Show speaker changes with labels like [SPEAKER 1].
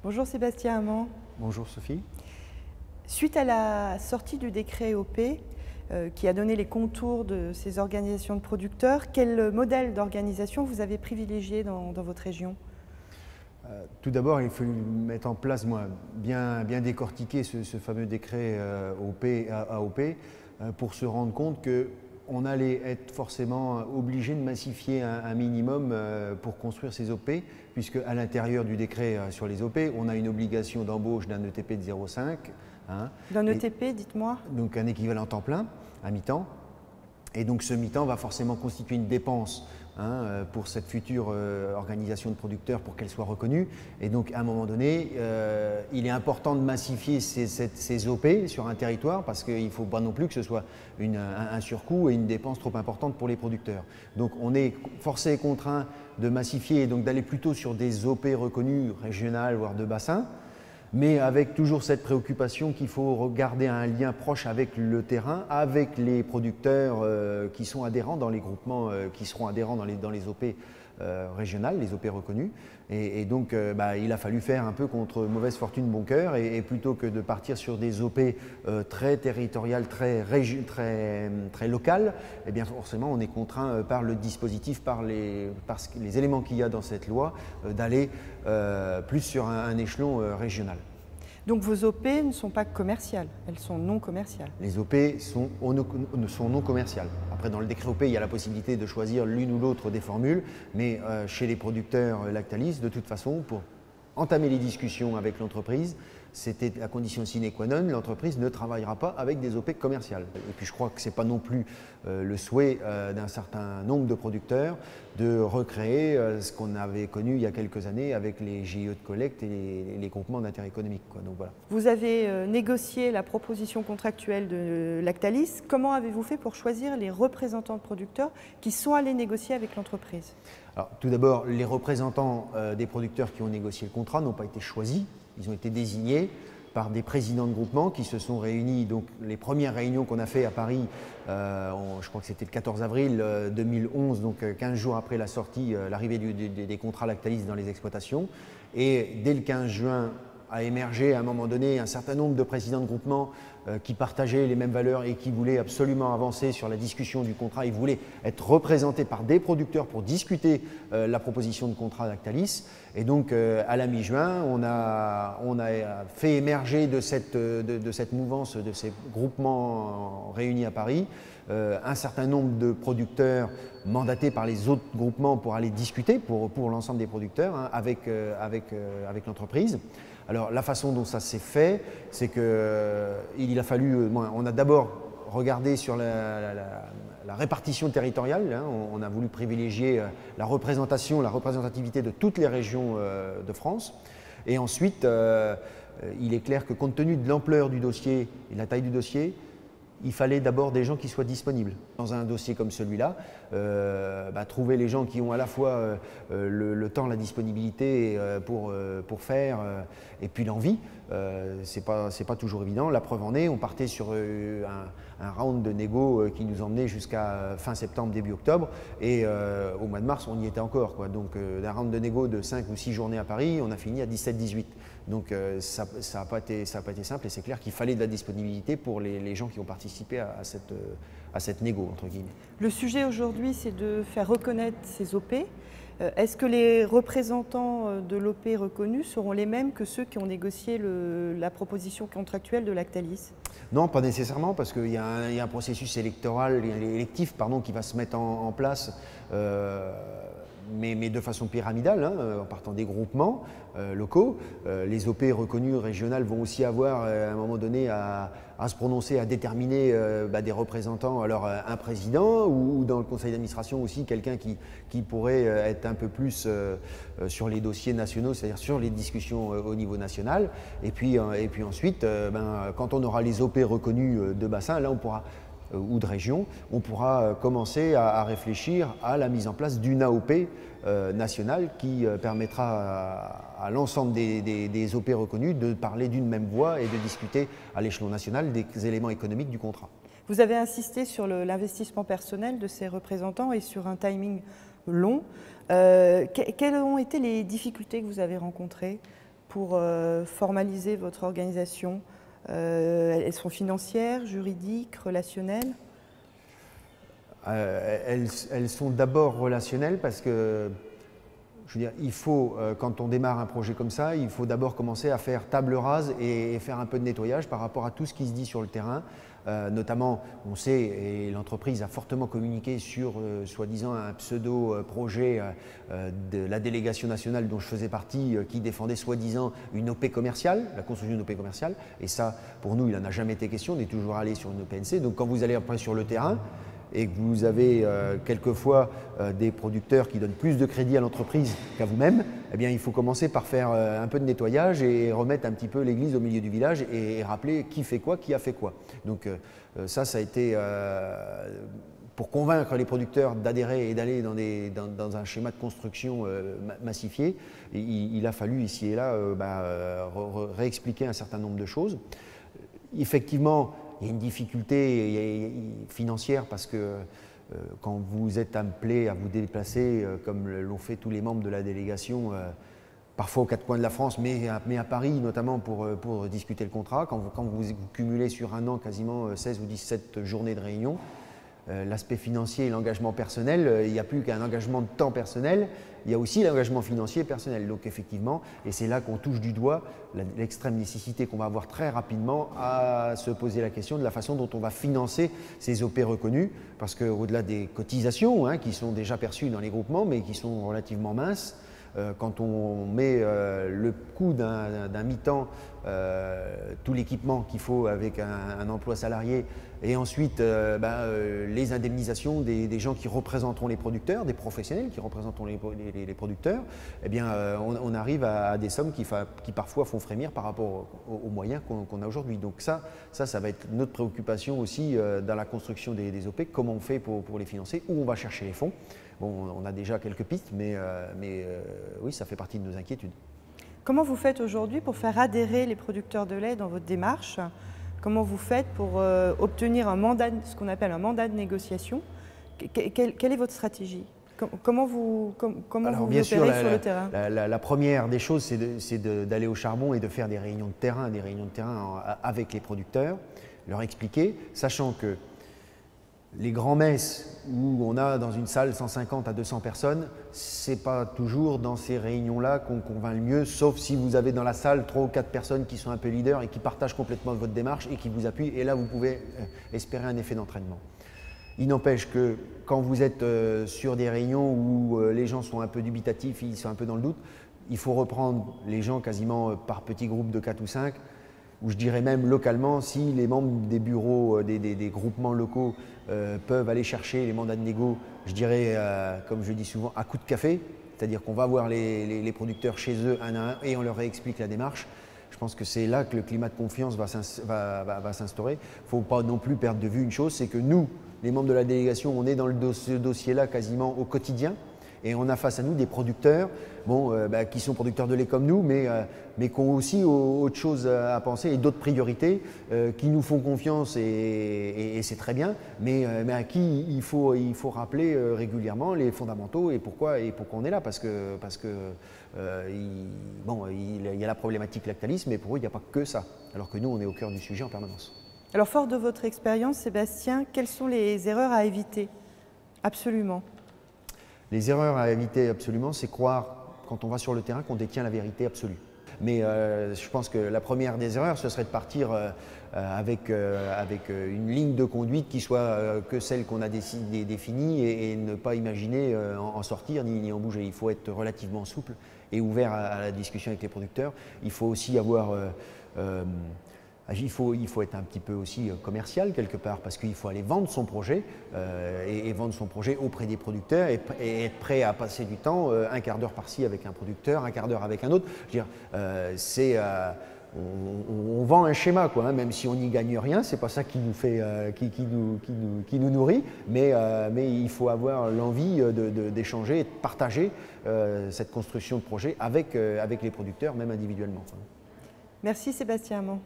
[SPEAKER 1] Bonjour Sébastien Amand.
[SPEAKER 2] Bonjour Sophie.
[SPEAKER 1] Suite à la sortie du décret EOP qui a donné les contours de ces organisations de producteurs, quel modèle d'organisation vous avez privilégié dans votre région?
[SPEAKER 2] Tout d'abord, il faut mettre en place, bien décortiquer ce fameux décret AOP pour se rendre compte qu'on allait être forcément obligé de massifier un minimum pour construire ces OP, puisque à l'intérieur du décret sur les OP, on a une obligation d'embauche d'un ETP de 0,5.
[SPEAKER 1] D'un ETP, dites-moi?
[SPEAKER 2] Donc un équivalent temps plein, à mi-temps. Et donc ce mi-temps va forcément constituer une dépense pour cette future organisation de producteurs pour qu'elle soit reconnue. Et donc à un moment donné, il est important de massifier ces OP sur un territoire parce qu'il ne faut pas non plus que ce soit un surcoût et une dépense trop importante pour les producteurs. Donc on est forcé et contraint de massifier et donc d'aller plutôt sur des OP reconnus régionales, voire de bassin, mais avec toujours cette préoccupation qu'il faut garder un lien proche avec le terrain, avec les producteurs qui sont adhérents dans les groupements, qui seront adhérents dans les OP régionales, les OP reconnus. Et donc, il a fallu faire un peu contre mauvaise fortune bon cœur, et plutôt que de partir sur des OP très territoriales, très locales, eh bien forcément, on est contraint par le dispositif, par les éléments qu'il y a dans cette loi, d'aller plus sur un échelon régional.
[SPEAKER 1] Donc vos OP ne sont pas commerciales, elles sont non commerciales.
[SPEAKER 2] Les OP sont non commerciales. Après, dans le décret OP, il y a la possibilité de choisir l'une ou l'autre des formules, mais chez les producteurs Lactalis, de toute façon, pour entamer les discussions avec l'entreprise, c'était la condition sine qua non, l'entreprise ne travaillera pas avec des OP commerciales. Et puis je crois que ce n'est pas non plus le souhait d'un certain nombre de producteurs de recréer ce qu'on avait connu il y a quelques années avec les GIE de collecte et les groupements d'intérêt économique. Donc, voilà.
[SPEAKER 1] Vous avez négocié la proposition contractuelle de Lactalis. Comment avez-vous fait pour choisir les représentants de producteurs qui sont allés négocier avec l'entreprise?
[SPEAKER 2] Alors, tout d'abord, les représentants des producteurs qui ont négocié le contrat n'ont pas été choisis. Ils ont été désignés par des présidents de groupements qui se sont réunis. Donc, les premières réunions qu'on a fait à Paris, je crois que c'était le 14 avril 2011, donc 15 jours après la sortie, l'arrivée des contrats Lactalis dans les exploitations. Et dès le 15 juin, a émergé à un moment donné un certain nombre de présidents de groupements qui partageaient les mêmes valeurs et qui voulaient absolument avancer sur la discussion du contrat. Ils voulaient être représentés par des producteurs pour discuter la proposition de contrat Lactalis. Et donc, à la mi-juin, on a fait émerger de cette mouvance, de ces groupements réunis à Paris, un certain nombre de producteurs mandatés par les autres groupements pour aller discuter pour l'ensemble des producteurs avec l'entreprise. Alors la façon dont ça s'est fait, c'est qu'il a fallu, on a d'abord regardé sur la répartition territoriale, on a voulu privilégier la représentativité de toutes les régions de France, et ensuite il est clair que compte tenu de l'ampleur du dossier et de la taille du dossier, il fallait d'abord des gens qui soient disponibles. Dans un dossier comme celui-là, trouver les gens qui ont à la fois le temps, la disponibilité pour faire et puis l'envie, c'est pas toujours évident. La preuve en est, on partait sur un round de négo qui nous emmenait jusqu'à fin septembre, début octobre, et au mois de mars, on y était encore, quoi. Donc d'un round de négo de 5 ou 6 journées à Paris, on a fini à 17-18. Donc ça n'a pas été simple, et c'est clair qu'il fallait de la disponibilité pour les gens qui ont participé à cette négo, entre guillemets.
[SPEAKER 1] Le sujet aujourd'hui, c'est de faire reconnaître ces OP. Est-ce que les représentants de l'OP reconnus seront les mêmes que ceux qui ont négocié la proposition contractuelle de Lactalis?
[SPEAKER 2] Non, pas nécessairement, parce qu'il y a un processus électif qui va se mettre en place, mais de façon pyramidale, en partant des groupements locaux. Les OP reconnus régionales vont aussi avoir à un moment donné à se prononcer, à déterminer des représentants, alors un président ou dans le conseil d'administration aussi quelqu'un qui pourrait être un peu plus sur les dossiers nationaux, c'est-à-dire sur les discussions au niveau national. Et puis ensuite, quand on aura les OP reconnus de bassin, là on pourra ou de région, on pourra commencer à réfléchir à la mise en place d'une AOP nationale qui permettra à l'ensemble des OP reconnus de parler d'une même voix et de discuter à l'échelon national des éléments économiques du contrat.
[SPEAKER 1] Vous avez insisté sur l'investissement personnel de ces représentants et sur un timing long. Quelles ont été les difficultés que vous avez rencontrées pour formaliser votre organisation? Elles sont financières, juridiques, relationnelles?
[SPEAKER 2] Elles sont d'abord relationnelles parce que, je veux dire, il faut, quand on démarre un projet comme ça, il faut d'abord commencer à faire table rase et faire un peu de nettoyage par rapport à tout ce qui se dit sur le terrain. Notamment, on sait, et l'entreprise a fortement communiqué sur, soi-disant, un pseudo-projet de la délégation nationale dont je faisais partie, qui défendait soi-disant une OP commerciale, la construction d'une OP commerciale. Et ça, pour nous, il n'en a jamais été question, on est toujours allé sur une OPNC. Donc quand vous allez après sur le terrain, et que vous avez quelquefois des producteurs qui donnent plus de crédit à l'entreprise qu'à vous-même, eh bien, il faut commencer par faire un peu de nettoyage et remettre un petit peu l'église au milieu du village et rappeler qui fait quoi, qui a fait quoi. Donc ça a été pour convaincre les producteurs d'adhérer et d'aller dans un schéma de construction massifié. Il a fallu ici et là réexpliquer un certain nombre de choses. Effectivement, il y a une difficulté financière parce que quand vous êtes appelé à vous déplacer, comme l'ont fait tous les membres de la délégation, parfois aux quatre coins de la France, mais à Paris notamment pour discuter le contrat, quand vous cumulez sur un an quasiment 16 ou 17 journées de réunion, l'aspect financier et l'engagement personnel, il n'y a plus qu'un engagement de temps personnel, il y a aussi l'engagement financier personnel. Donc effectivement, et c'est là qu'on touche du doigt l'extrême nécessité qu'on va avoir très rapidement à se poser la question de la façon dont on va financer ces OP reconnus, parce qu'au-delà des cotisations qui sont déjà perçues dans les groupements, mais qui sont relativement minces, quand on met le coût d'un mi-temps, tout l'équipement qu'il faut avec un emploi salarié, et ensuite les indemnisations des gens qui représenteront les producteurs, des professionnels qui représenteront les producteurs, eh bien, on arrive à des sommes qui parfois font frémir par rapport aux moyens qu'on a aujourd'hui. Donc ça va être notre préoccupation aussi dans la construction des OP, comment on fait pour les financer, où on va chercher les fonds. Bon, on a déjà quelques pistes, mais oui, ça fait partie de nos inquiétudes.
[SPEAKER 1] Comment vous faites aujourd'hui pour faire adhérer les producteurs de lait dans votre démarche? Comment vous faites pour obtenir ce qu'on appelle un mandat de négociation? Quelle est votre stratégie? Comment vous opérez sur le terrain?
[SPEAKER 2] La première des choses, c'est d'aller au charbon et de faire des réunions de terrain avec les producteurs, leur expliquer, sachant que les grands-messes où on a dans une salle 150 à 200 personnes, ce n'est pas toujours dans ces réunions-là qu'on convainc le mieux, sauf si vous avez dans la salle 3 ou 4 personnes qui sont un peu leaders et qui partagent complètement votre démarche et qui vous appuient, et là vous pouvez espérer un effet d'entraînement. Il n'empêche que quand vous êtes sur des réunions où les gens sont un peu dubitatifs, ils sont un peu dans le doute, il faut reprendre les gens quasiment par petits groupes de 4 ou 5, ou je dirais même localement, si les membres des bureaux, des groupements locaux peuvent aller chercher les mandats de négo, je dirais, comme je dis souvent, à coup de café, c'est-à-dire qu'on va voir les producteurs chez eux un à un et on leur réexplique la démarche. Je pense que c'est là que le climat de confiance va s'instaurer. Il ne faut pas non plus perdre de vue une chose, c'est que nous, les membres de la délégation, on est dans ce dossier-là quasiment au quotidien. Et on a face à nous des producteurs qui sont producteurs de lait comme nous, mais qui ont aussi autre chose à penser et d'autres priorités qui nous font confiance et c'est très bien, mais à qui il faut rappeler régulièrement les fondamentaux et pourquoi on est là. Parce que il y a la problématique Lactalis, mais pour eux, il n'y a pas que ça, alors que nous, on est au cœur du sujet en permanence.
[SPEAKER 1] Alors, fort de votre expérience, Sébastien, quelles sont les erreurs à éviter? Absolument.
[SPEAKER 2] Les erreurs à éviter absolument, c'est croire, quand on va sur le terrain, qu'on détient la vérité absolue. Mais je pense que la première des erreurs, ce serait de partir avec une ligne de conduite qui soit que celle qu'on a définie et ne pas imaginer en sortir ni en bouger. Il faut être relativement souple et ouvert à la discussion avec les producteurs. Il faut aussi avoir... Il faut être un petit peu aussi commercial quelque part parce qu'il faut aller vendre son projet et vendre son projet auprès des producteurs et être prêt à passer du temps, un quart d'heure par-ci avec un producteur, un quart d'heure avec un autre. Je veux dire, on vend un schéma, quoi, même si on n'y gagne rien, c'est pas ça qui nous fait, qui nous nourrit, mais il faut avoir l'envie d'échanger et de partager cette construction de projet avec les producteurs, même individuellement.
[SPEAKER 1] Merci Sébastien Amand.